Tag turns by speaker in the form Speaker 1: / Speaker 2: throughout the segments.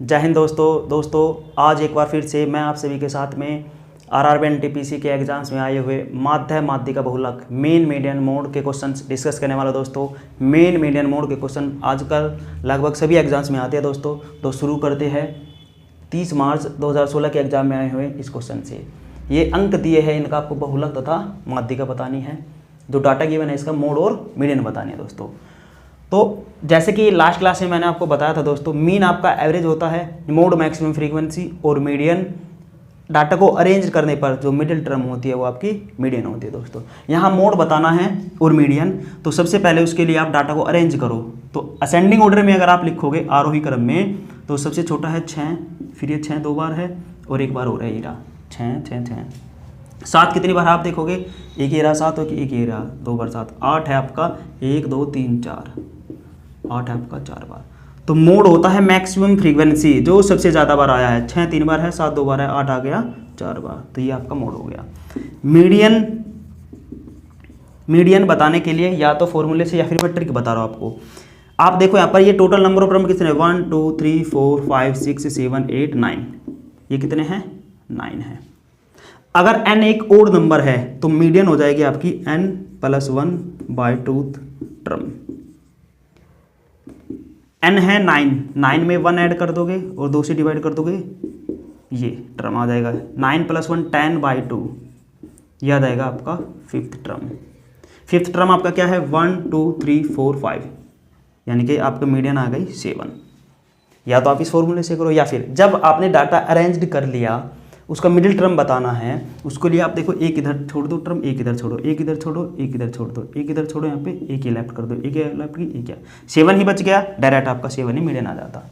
Speaker 1: जय हिंद दोस्तों आज एक बार फिर से मैं आप सभी के साथ में आरआरबी एनटीपीसी के एग्जाम्स में आए हुए माध्यिका बहुलक मेन मीडियन मोड के क्वेश्चंस डिस्कस करने वाला दोस्तों। मेन मीडियन मोड के क्वेश्चन आजकल लगभग सभी एग्जाम्स में आते हैं दोस्तों। तो शुरू करते हैं 30 मार्च 2016 के एग्जाम में आए हुए इस क्वेश्चन से। ये अंक दिए हैं, इनका आपको बहुलक तथा माध्यिका बतानी है। जो डाटा गिवन है इसका मोड और मीडियन बतानी है दोस्तों। तो जैसे कि लास्ट क्लास में मैंने आपको बताया था दोस्तों, मीन आपका एवरेज होता है, मोड मैक्सिमम फ्रीक्वेंसी, और मीडियन डाटा को अरेंज करने पर जो मिडिल टर्म होती है वो आपकी मीडियन होती है दोस्तों। यहाँ मोड बताना है और मीडियन, तो सबसे पहले उसके लिए आप डाटा को अरेंज करो। तो असेंडिंग ऑर्डर में अगर आप लिखोगे आरोही क्रम में, तो सबसे छोटा है 6, फिर ये 6 2 बार है और एक बार हो रहा है ये रहा 6 6 6। 7 कितनी बार आप देखोगे, एक ये रहा 7 और एक ये रहा 2 बार 7। 8 है आपका 1 2 3 4, 8 है आपका 4 बार। तो मोड होता है मैक्सिमम फ्रीक्वेंसी, जो सबसे ज़्यादा बार आया है। 6 3 बार है, 7 2 बार है, 8 आ गया 4 बार, तो ये आपका मोड हो गया। मीडियन बताने के लिए या तो फॉर्मूले से या फिर मैं ट्रिक बता रहा हूँ आपको। आप देखो यहाँ पर ये टोटल नंबर ऑफ टर्म कितने हैं, 1 2 3 4 5 6 7 8 9। ये कितने हैं, 9 है। अगर n एक ओड नंबर है तो मीडियन हो जाएगी आपकी n+1/2 टर्म। n है 9 में 1 ऐड कर दोगे और 2 से डिवाइड कर दोगे, ये टर्म आ जाएगा 9 + 1 10/2। यह आ जाएगा आपका फिफ्थ टर्म। फिफ्थ टर्म आपका क्या है, 1 2 3 4 5, यानी कि आपका मीडियन आ गई 7। या तो आप इस फॉर्मूले से करो, या फिर जब आपने डाटा अरेंज्ड कर लिया उसका मिडिल टर्म बताना है, उसको लिए आप देखो एक इधर छोड़ दो टर्म, एक इधर छोड़ो, एक इधर छोड़ो, एक इधर छोड़ दो, एक इधर छोड़ो, यहाँ पे एक ही लेफ्ट कर दो, एक लेफ्ट की एक क्या 7 ही बच गया, डायरेक्ट आपका 7 ही मीडियन आ जाता।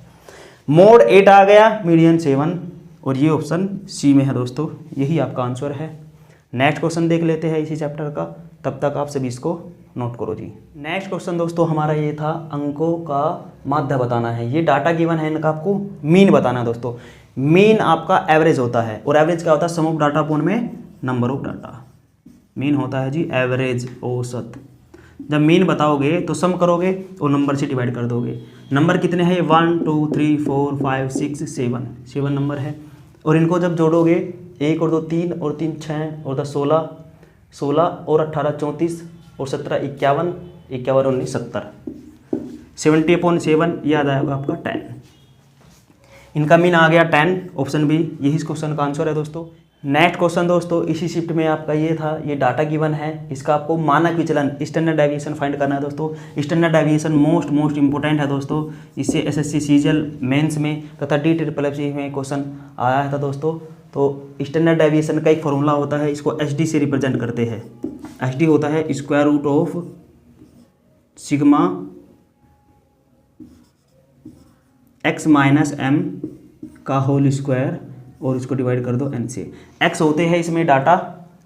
Speaker 1: मोड 8 आ गया, मीडियन 7, और ये ऑप्शन सी में है दोस्तों। यही आपका आंसर है। नेक्स्ट क्वेश्चन देख लेते हैं इसी चैप्टर का, तब तक आप सभी इसको नोट करो जी। नेक्स्ट क्वेश्चन दोस्तों हमारा ये था, अंकों का माध्य बताना है। ये डाटा गिवन है, इनका आपको मीन बताना है दोस्तों। मीन आपका एवरेज होता है, और एवरेज क्या होता है, सम ऑफ डाटा अपॉन में नंबर ऑफ डाटा। मीन होता है जी एवरेज, औसत। जब मीन बताओगे तो सम करोगे और नंबर से डिवाइड कर दोगे। नंबर कितने हैं, 1 2 3 4 5 6 7 नंबर है। और इनको जब जोड़ोगे 1 और 2 3 और 3 6 और 10 16 और 18 34 और 17 51 51 19 70, 70/7 ये आ जाएगा आपका 10। इनका मीन आ गया 10, ऑप्शन बी यही इस क्वेश्चन का आंसर है दोस्तों। नेक्स्ट क्वेश्चन दोस्तों इसी शिफ्ट में आपका ये था, ये डाटा गिवन है, इसका आपको मानक विचलन स्टैंडर्ड डेविएशन फाइंड करना है दोस्तों। स्टैंडर्ड डेविएशन मोस्ट इंपॉर्टेंट है दोस्तों। इससे एसएससी सीजीएल मेंस में तथा DSSS में क्वेश्चन आया था दोस्तों। तो स्टैंडर्ड डेविएशन का एक फॉर्मूला होता है, इसको एचडी से रिप्रेजेंट करते हैं। एचडी होता है √(σ) x - m का होल स्क्वायर, और इसको डिवाइड कर दो n से। x होते हैं इसमें डाटा,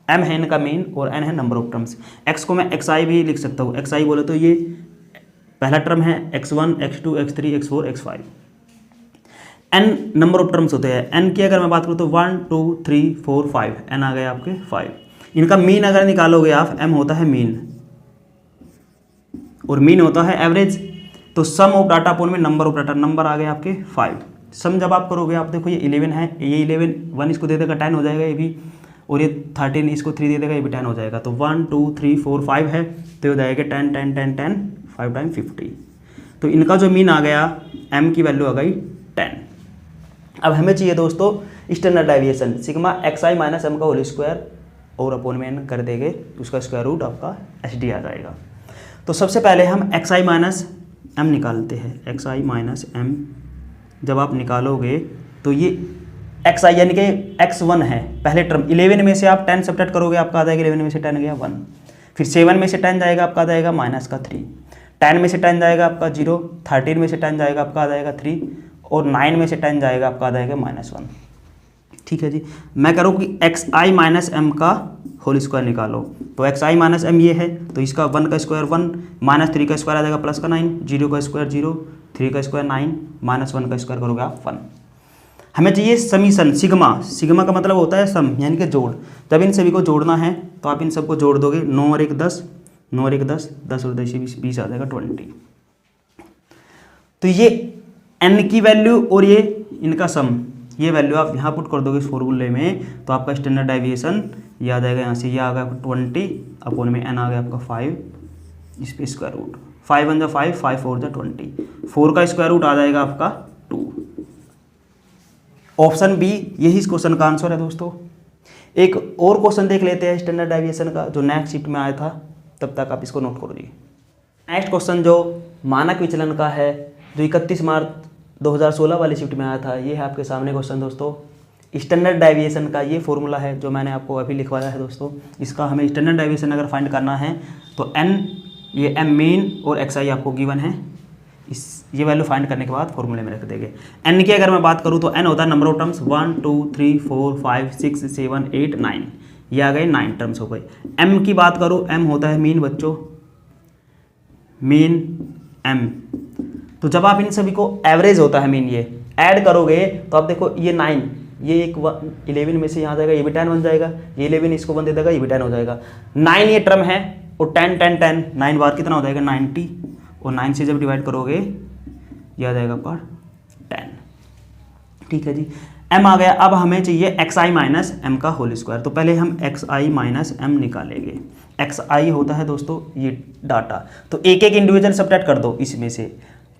Speaker 1: m है इनका मेन, और n है नंबर ऑफ टर्म्स। x को मैं xi भी लिख सकता हूँ। xi बोले तो ये पहला टर्म है, x1 x2 x3 x4 x5। n number of terms होते हैं। n की अगर मैं बात करूँ तो 1 2 3 4 5, n आ गए आपके 5। इनका मीन अगर निकालोगे आप, m होता है मीन और मीन होता है एवरेज। तो सम ऑफ डाटा अपॉन में नंबर ऑफ डाटा, नंबर आ गए आपके 5। सम जब आप करोगे, आप देखो ये 11 है, ये 11 1 इसको दे देगा 10 हो जाएगा ये भी, और ये 13 इसको 3 दे देगा ये भी 10 हो जाएगा। तो 1 2 3 4 5 है, तो हो जाएगा 10 10 10 10 5 टाइम 50। तो इनका जो मीन आ गया, m की वैल्यू आ गई 10। अब हमें चाहिए दोस्तों स्टैंडर्ड डेविएशन, σxi - m का होल स्क्वायर और अपॉन में n कर देंगे, उसका स्क्वायर रूट आपका hd आ जाएगा। तो सबसे पहले हम xi - m निकालते हैं। xi - m जब आप निकालोगे तो ये xi यानी कि x1 है पहले टर्म। 11 में से आप 10 सब्ट्रैक्ट करोगे, आपका आ जाएगा 11 में से 10 गया 1, फिर 7 में से 10 जाएगा आपका आ जाएगा -3, 10 में से 10 जाएगा आपका 0, 13 में से 10 जाएगा आपका आ जाएगा 3, और 9 में से 10 जाएगा आपका आ जाएगा -1। ठीक है जी। मैं करूँ कि xi - m का होल स्क्वायर निकालो, तो xi - m ये है, तो इसका 1 का स्क्वायर 1, -3 का स्क्वायर आ जाएगा प्लस का 9, 0 का स्क्वायर 0, 3 का स्क्वायर 9, -1 का स्क्वायर करोगे आप 1। हमें चाहिए समीशन, सिग्मा का मतलब होता है सम, यानी कि जोड़। जब इन सभी को जोड़ना है तो आप इन सबको जोड़ दोगे, 9 और 1 10, 9 और 1 10, 10 और 10 20 आ जाएगा 20। तो ये n की वैल्यू और ये इनका सम, ये वैल्यू आप यहाँ पुट कर दोगे इस फॉर्मूले में, तो आपका स्टैंडर्ड डेविएशन ये आ जाएगा यहाँ से, ये आ गया 20 अपॉन में n आ गया आपका 5, इस पे स्क्वायर रूट 5 1 जा 5, 5 4 जा 20, 4 का स्क्वायर रूट आ जाएगा आपका 2। ऑप्शन बी यही इस क्वेश्चन का आंसर है दोस्तों। एक और क्वेश्चन देख लेते हैं स्टैंडर्ड डेविएशन का, जो नेक्स्ट शिफ्ट में आया था, तब तक आप इसको नोट करो जी। नेक्स्ट क्वेश्चन जो मानक विचलन का है, जो 31 मार्च 2016 वाली शिफ्ट में आया था, ये है आपके सामने क्वेश्चन दोस्तों। स्टैंडर्ड डेविएशन का ये फॉर्मूला है जो मैंने आपको अभी लिखवाया है दोस्तों। इसका हमें स्टैंडर्ड डेविएशन अगर फाइंड करना है तो n, ये m मीन और xi आपको गिवन है, ये वैल्यू फाइंड करने के बाद फॉर्मूले में रख देंगे। n की अगर मैं बात करूँ तो n होता है नंबर ऑफ टर्म्स 1 2 3 4 5 6 7 8 9, ये आ गए 9 टर्म्स हो गए। m की बात करूँ, m होता है मीन बच्चों, मीन m, तो जब आप इन सभी को एवरेज होता है मीन, ये ऐड करोगे तो आप देखो ये 9, ये एक 11 में से यहाँ जाएगा, ये भी 10 बन जाएगा, ये 11 इसको 1 दे देगा, ये भी 10 हो जाएगा। 9 ये टर्म है और 10 10 10, 9 बार कितना हो जाएगा 90, और 9 से जब डिवाइड करोगे ये आ जाएगा आपका 10। ठीक है जी, m आ गया। अब हमें चाहिए xi माइनस एम का होल स्क्वायर, तो पहले हम xi माइनस एम निकालेंगे। xi होता है दोस्तों ये डाटा, तो एक एक इंडिविजुअल सब्ट्रैक्ट कर दो इसमें से।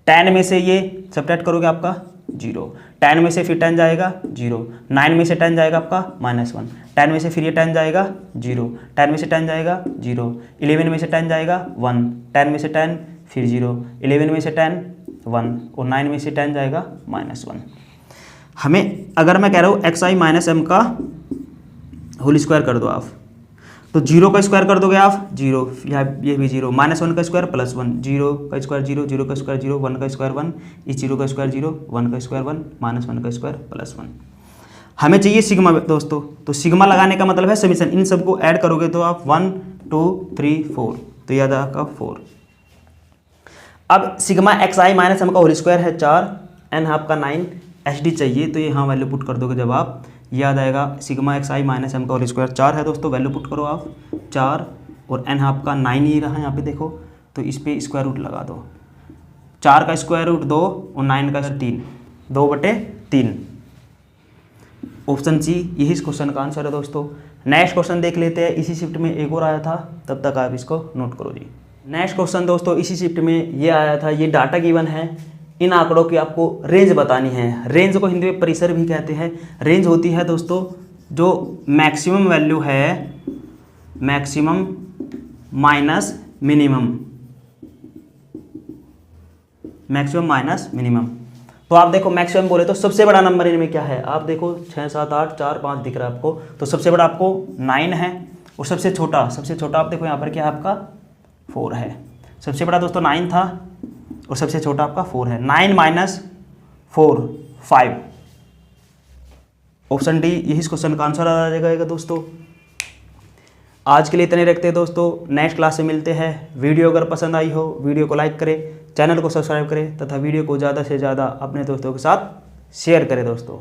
Speaker 1: 10 में से ये सब्ट्रैक्ट करोगे आपका 0, 10 में से फिर 10 जाएगा 0, 9 में से 10 जाएगा आपका -1, 10 में से फिर ये 10 जाएगा 0, 10 में से 10 जाएगा 0, 11 में से 10 जाएगा 1, 10 में से 10 फिर 0, 11 में से 10 1, और 9 में से 10 जाएगा -1। हमें अगर मैं कह रहा हूँ xi माइनस एम का होल स्क्वायर कर दो आप, तो 0 का स्क्वायर कर दोगे आप 0, यहाँ ये भी 0, -1 का स्क्वायर +1, 0 का स्क्वायर 0, 0 का स्क्वायर 0, 1 का स्क्वायर 1, इस 0 का स्क्वायर 0, 1 का स्क्वायर 1, -1 का स्क्वायर +1। हमें चाहिए सिग्मा दोस्तों, तो सिग्मा लगाने का मतलब है समीशन, इन सबको ऐड करोगे तो आप 1 2 3 4, तो याद आपका 4। अब सिग्मा xi माइनस एम का होल स्क्वायर है 4, n आपका 9, hd चाहिए तो यहाँ वैल्यू पुट कर दोगे जब आप, याद आएगा सिग्मा xi माइनस एम का होल स्क्वायर 4 है दोस्तों, वैल्यू पुट करो आप 4, और n आपका 9 ही रहा यहाँ पे देखो, तो इस पे स्क्वायर रूट लगा दो। 4 का स्क्वायर रूट 2 और 9 का 3, 2/3। ऑप्शन सी यही इस क्वेश्चन का आंसर है दोस्तों। नेक्स्ट क्वेश्चन देख लेते हैं, इसी शिफ्ट में एक और आया था, तब तक आप इसको नोट करो जी। नेक्स्ट क्वेश्चन दोस्तों इसी शिफ्ट में ये आया था, ये डाटा गिवन है, इन आंकड़ों की आपको रेंज बतानी है। रेंज को हिंदी में परिसर भी कहते हैं। रेंज होती है दोस्तों जो मैक्सिमम वैल्यू है, maximum minus minimum, maximum minus minimum. तो आप देखो मैक्सिमम बोले तो सबसे बड़ा नंबर इनमें क्या है, आप देखो 6 7 8 4 5 दिख रहा है आपको, तो सबसे बड़ा आपको 9 है, और सबसे छोटा आप देखो यहाँ पर क्या है आपका 4 है। सबसे बड़ा दोस्तों 9 था और सबसे छोटा आपका 4 है। 9 माइनस 4 5, ऑप्शन डी यही इस क्वेश्चन का आंसर आ जाएगा दोस्तों। आज के लिए इतने रखते हैं दोस्तों, नेक्स्ट क्लास में मिलते हैं। वीडियो अगर पसंद आई हो वीडियो को लाइक करें, चैनल को सब्सक्राइब करें, तथा वीडियो को ज़्यादा से ज़्यादा अपने दोस्तों के साथ शेयर करें दोस्तों।